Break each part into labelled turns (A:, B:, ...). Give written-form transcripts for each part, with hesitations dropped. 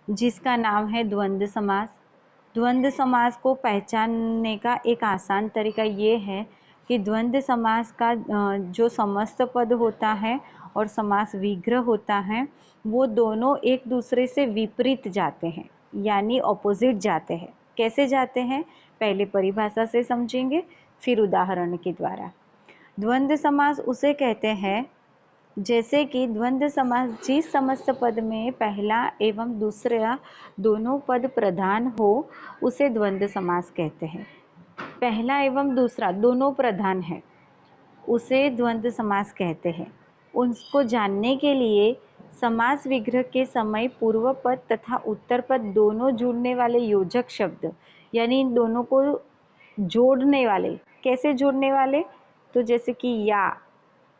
A: जिसका नाम है द्वंद्व समास। द्वंद्व समास को पहचानने का एक आसान तरीका ये है कि द्वंद्व समास का जो समस्त पद होता है और समास विग्रह होता है वो दोनों एक दूसरे से विपरीत जाते हैं, यानी ऑपोजिट जाते हैं। कैसे जाते हैं, पहले परिभाषा से समझेंगे, फिर उदाहरण के द्वारा। द्वंद्व समास उसे कहते हैं जैसे कि द्वंद्व समास जिस समस्त पद में पहला एवं दूसरा दोनों पद प्रधान हो उसे द्वंद्व समास कहते हैं। पहला एवं दूसरा दोनों प्रधान है उसे द्वंद्व समास कहते हैं। उसको जानने के लिए समास विग्रह के समय पूर्व पद तथा उत्तर पद दोनों जुड़ने वाले योजक शब्द, यानी इन दोनों को जोड़ने वाले, कैसे जोड़ने वाले, तो जैसे कि या,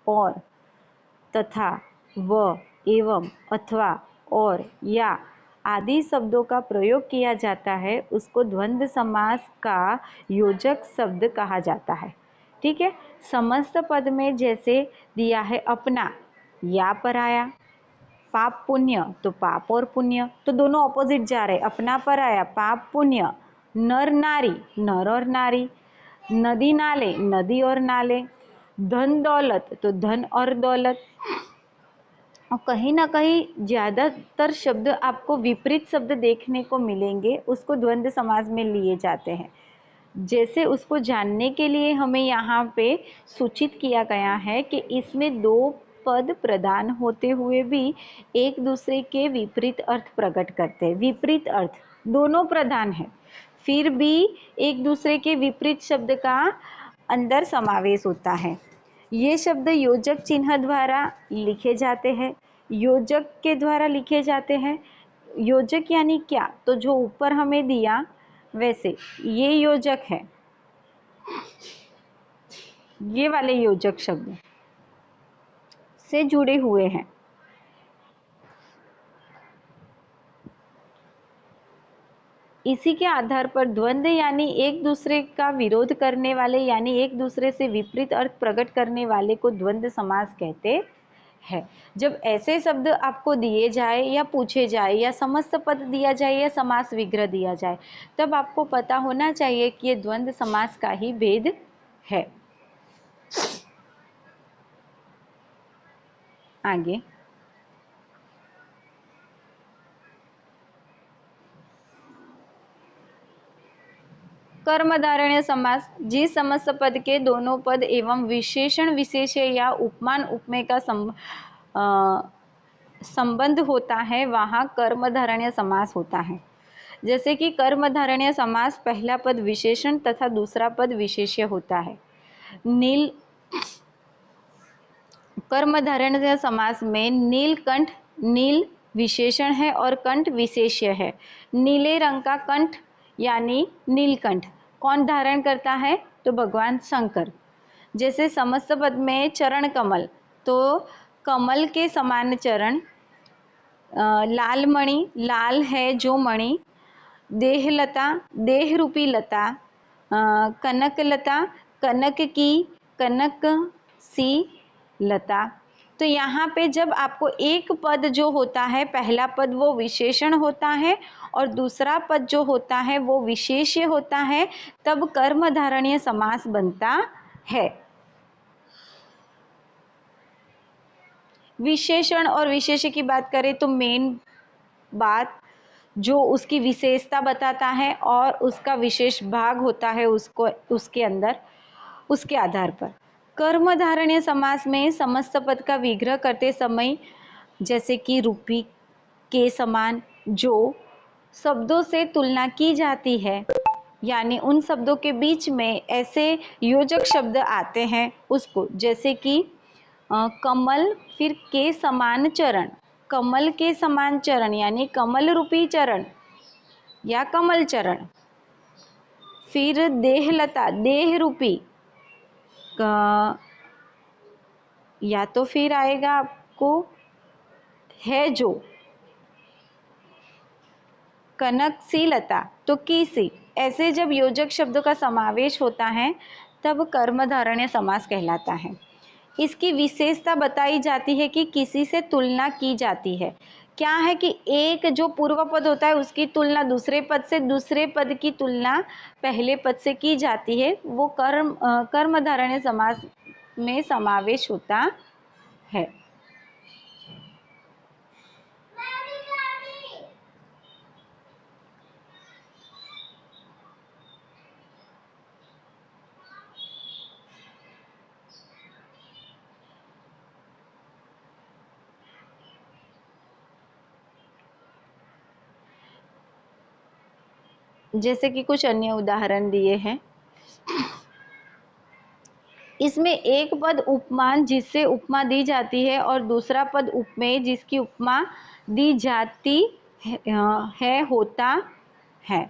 A: और, तथा, व, एवं, अथवा, और, या आदि शब्दों का प्रयोग किया जाता है उसको द्वंद्व समास का योजक शब्द कहा जाता है। ठीक है। समस्त पद में जैसे दिया है अपना, या पराया, पाप पुण्य तो पाप और पुण्य, तो दोनों ऑपोजिट जा रहे, अपना पराया, पाप पुण्य, नर नारी, नर और नारी, नदी नाले, नदी और नाले, धन दौलत तो धन और दौलत। और कहीं ना कहीं ज़्यादातर शब्द आपको विपरीत शब्द देखने को मिलेंगे, उसको द्वंद्व समास में लिए जाते हैं। जैसे उसको जानने के लिए हमें यहाँ पे सूचित किया गया है कि इसमें दो पद प्रधान होते हुए भी एक दूसरे के विपरीत अर्थ प्रकट करते हैं। विपरीत अर्थ, दोनों प्रधान है फिर भी एक दूसरे के विपरीत शब्द का अंदर समावेश होता है। ये शब्द योजक चिन्ह द्वारा लिखे जाते हैं, योजक के द्वारा लिखे जाते हैं। योजक यानी क्या, तो जो ऊपर हमें दिया वैसे ये योजक है, ये वाले योजक शब्द से जुड़े हुए हैं। इसी के आधार पर द्वंद्व यानी एक दूसरे का विरोध करने वाले, यानी एक दूसरे से विपरीत अर्थ प्रकट करने वाले को द्वंद्व समास कहते हैं। जब ऐसे शब्द आपको दिए जाए या पूछे जाए या समस्त पद दिया जाए या समास विग्रह दिया जाए, तब आपको पता होना चाहिए कि ये द्वंद्व समास का ही भेद है। आगे कर्मधारय समास, जिस समस्त पद के दोनों पद एवं विशेषण विशेष्य या उपमान उपमेय का संबंध होता है वहाँ कर्मधारय समास होता है। जैसे कि कर्मधारय समास पहला पद विशेषण तथा दूसरा पद विशेष्य होता है। नील कर्मधारय समास में नीलकंठ, नील विशेषण है और कंठ विशेष्य है। नीले रंग का कंठ यानी नीलकंठ कौन धारण करता है, तो भगवान शंकर। जैसे समस्त पद में चरण कमल, तो कमल के समान चरण, लाल मणि, लाल है जो मणि, देहलता, देह रूपी लता, कनक लता, कनक की, कनक सी लता। तो यहाँ पे जब आपको एक पद जो होता है, पहला पद वो विशेषण होता है और दूसरा पद जो होता है वो विशेष्य होता है, तब कर्मधारय समास बनता है। विशेषण और विशेष्य की बात करें तो मेन बात जो उसकी विशेषता बताता है और उसका विशेष भाग होता है उसको उसके अंदर, उसके आधार पर। कर्मधारय समास में समस्त पद का विग्रह करते समय जैसे कि रूपी के समान जो शब्दों से तुलना की जाती है, यानी उन शब्दों के बीच में ऐसे योजक शब्द आते हैं उसको, जैसे कि कमल फिर के समान चरण, कमल के समान चरण यानी कमल रूपी चरण या कमल चरण। फिर देहलता, देह रूपी, या तो फिर आएगा आपको है जो, कनक सी लता तो की सी। ऐसे जब योजक शब्दों का समावेश होता है तब कर्मधारय समास कहलाता है। इसकी विशेषता बताई जाती है कि किसी से तुलना की जाती है। क्या है कि एक जो पूर्व पद होता है उसकी तुलना दूसरे पद से, दूसरे पद की तुलना पहले पद से की जाती है, वो कर्मधारय समास में समावेश होता है। जैसे कि कुछ अन्य उदाहरण दिए हैं। इसमें एक पद उपमान जिससे उपमा दी जाती है और दूसरा पद उपमेय जिसकी उपमा दी जाती है होता है।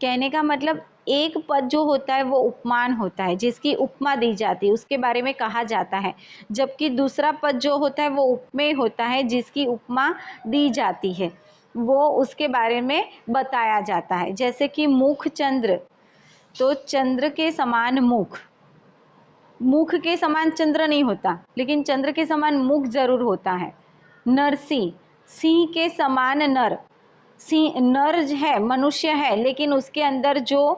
A: कहने का मतलब एक पद जो होता है वो उपमान होता है जिसकी उपमा दी जाती है, उसके बारे में कहा जाता है, जबकि दूसरा पद जो होता है वो उपमेय होता है जिसकी उपमा दी जाती है, वो उसके बारे में बताया जाता है। जैसे कि मुख चंद्र, तो चंद्र के समान मुख, मुख के समान चंद्र नहीं होता लेकिन चंद्र के समान मुख जरूर होता है। नरसिंह, सिंह के समान नर, सिंह नर है, मनुष्य है, लेकिन उसके अंदर जो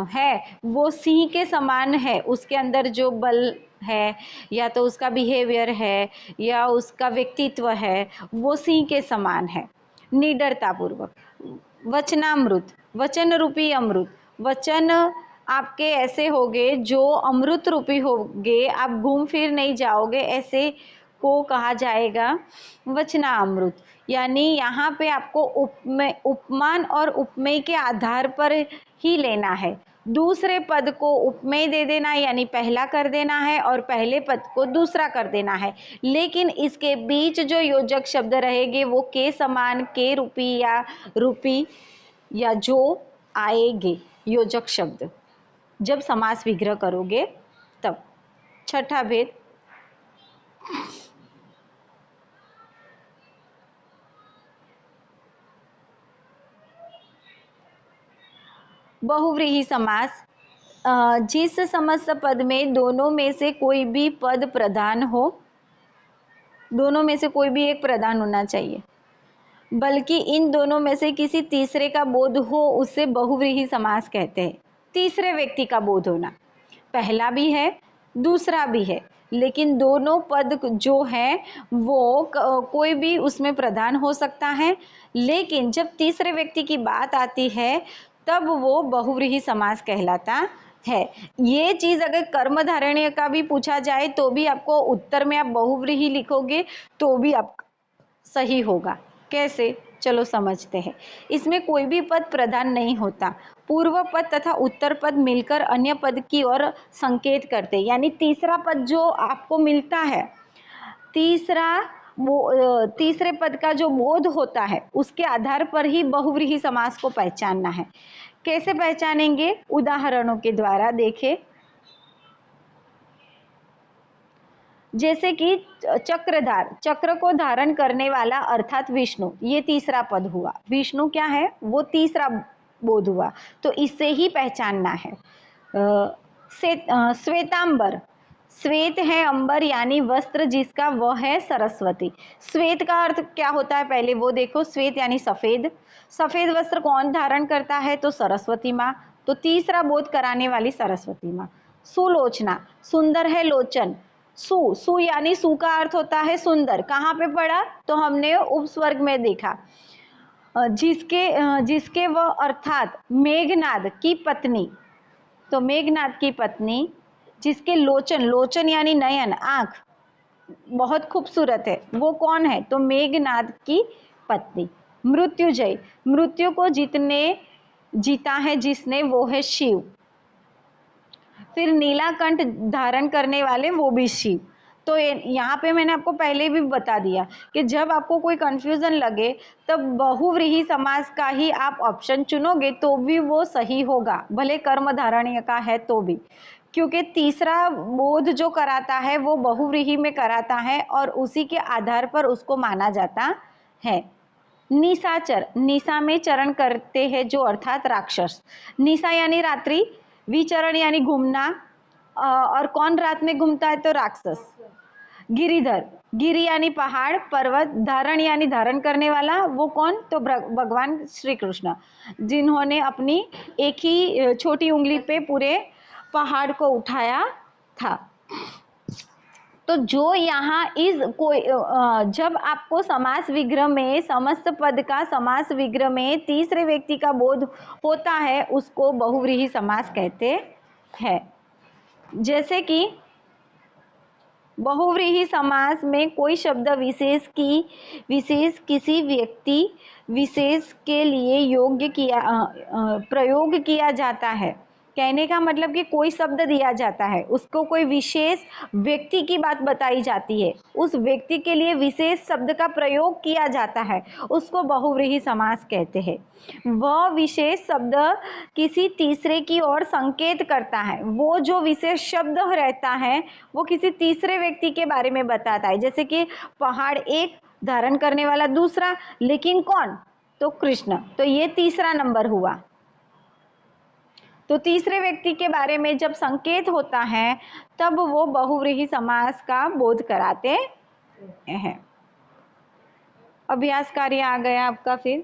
A: है वो सिंह के समान है, उसके अंदर जो बल है या तो उसका बिहेवियर है या उसका व्यक्तित्व है वो सिंह के समान है, निडरता पूर्वक। वचनामृत, वचन रूपी अमृत, वचन आपके ऐसे होगे जो अमृत रूपी होगे, आप घूम फिर नहीं जाओगे, ऐसे को कहा जाएगा वचनामृत। यानी यहाँ पे आपको उपमान और उपमेय के आधार पर ही लेना है। दूसरे पद को उपमेय दे देना यानी पहला कर देना है और पहले पद को दूसरा कर देना है, लेकिन इसके बीच जो योजक शब्द रहेंगे वो के समान, के रूपी या जो आएंगे योजक शब्द जब समास विग्रह करोगे तब। छठा भेद, बहुव्रीहि समास, जिस समस्त पद में दोनों में से कोई भी पद प्रधान हो, दोनों में से कोई भी एक प्रधान होना चाहिए, बल्कि इन दोनों में से किसी तीसरे का बोध हो, उसे बहुव्रीहि समास कहते हैं। तीसरे व्यक्ति का बोध होना, पहला भी है दूसरा भी है, लेकिन दोनों पद जो है वो कोई भी उसमें प्रधान हो सकता है, लेकिन जब तीसरे व्यक्ति की बात आती है तब वो बहुव्रीहि समास कहलाता है। ये चीज अगर कर्मधारण्य का भी पूछा जाए तो भी आपको उत्तर में आप बहुव्रीहि लिखोगे तो भी आप सही होगा। कैसे, चलो समझते हैं। इसमें कोई भी पद प्रधान नहीं होता, पूर्व पद तथा उत्तर पद मिलकर अन्य पद की ओर संकेत करते, यानी तीसरा पद जो आपको मिलता है, तीसरे पद का जो बोध होता है उसके आधार पर ही बहुव्रीहि समास को पहचानना है। कैसे पहचानेंगे, उदाहरणों के द्वारा देखें। जैसे कि चक्रधार, चक्र को धारण करने वाला अर्थात विष्णु, ये तीसरा पद हुआ। विष्णु क्या है, वो तीसरा बोध हुआ, तो इससे ही पहचानना है। श्वेतांबर, श्वेत है अंबर यानी वस्त्र जिसका वह है सरस्वती। श्वेत का अर्थ क्या होता है पहले वो देखो, श्वेत यानी सफेद, सफेद वस्त्र कौन धारण करता है, तो सरस्वती माँ, तो तीसरा बोध कराने वाली सरस्वती माँ। सुलोचना, सुंदर है लोचन, सु यानी सु का अर्थ होता है सुंदर, कहाँ पे पढ़ा, तो हमने उपस्वर्ग में देखा। जिसके वह अर्थात मेघनाद की पत्नी, तो मेघनाद की पत्नी, जिसके लोचन, लोचन यानी नयन, आंख बहुत खूबसूरत है, वो कौन है, तो मेघनाद की पत्नी। मृत्युजय, मृत्यु को जीता है जिसने, वो है शिव। फिर नीलाकंठ धारण करने वाले, वो भी शिव। तो यहाँ पे मैंने आपको पहले भी बता दिया कि जब आपको कोई कंफ्यूजन लगे तब बहुव्रीहि समास का ही आप ऑप्शन चुनोगे तो भी वो सही होगा, भले कर्मधारण्य का है तो भी, क्योंकि तीसरा बोध जो कराता है वो बहुव्रीहि में कराता है और उसी के आधार पर उसको माना जाता है। निशाचर, निशा में चरण करते हैं जो अर्थात राक्षस, निशा यानी रात्रि, विचरण यानी घूमना, और कौन रात में घूमता है, तो राक्षस। गिरिधर, गिरि यानी पहाड़, पर्वत, धारण यानी धारण करने वाला, वो कौन? तो भगवान श्री कृष्ण, जिन्होंने अपनी एक ही छोटी उंगली पे पूरे पहाड़ को उठाया था। तो जो यहाँ इस कोई जब आपको समास विग्रह में समस्त पद का समास विग्रह में तीसरे व्यक्ति का बोध होता है, उसको बहुव्रीहि समास कहते हैं। जैसे कि बहुव्रीहि समास में कोई शब्द विशेष किसी व्यक्ति विशेष के लिए प्रयोग किया जाता है। कहने का मतलब कि कोई शब्द दिया जाता है, उसको कोई विशेष व्यक्ति की बात बताई जाती है, उस व्यक्ति के लिए विशेष शब्द का प्रयोग किया जाता है, उसको बहुव्रीहि समास कहते हैं। वह विशेष शब्द किसी तीसरे की ओर संकेत करता है। वो जो विशेष शब्द रहता है वो किसी तीसरे व्यक्ति के बारे में बताता है। जैसे कि पहाड़ एक, धारण करने वाला दूसरा, लेकिन कौन? तो कृष्ण। तो ये तीसरा नंबर हुआ। तो तीसरे व्यक्ति के बारे में जब संकेत होता है तब वो बहुव्रीहि समास का बोध कराते हैं। अभ्यास कार्य आ गया आपका। फिर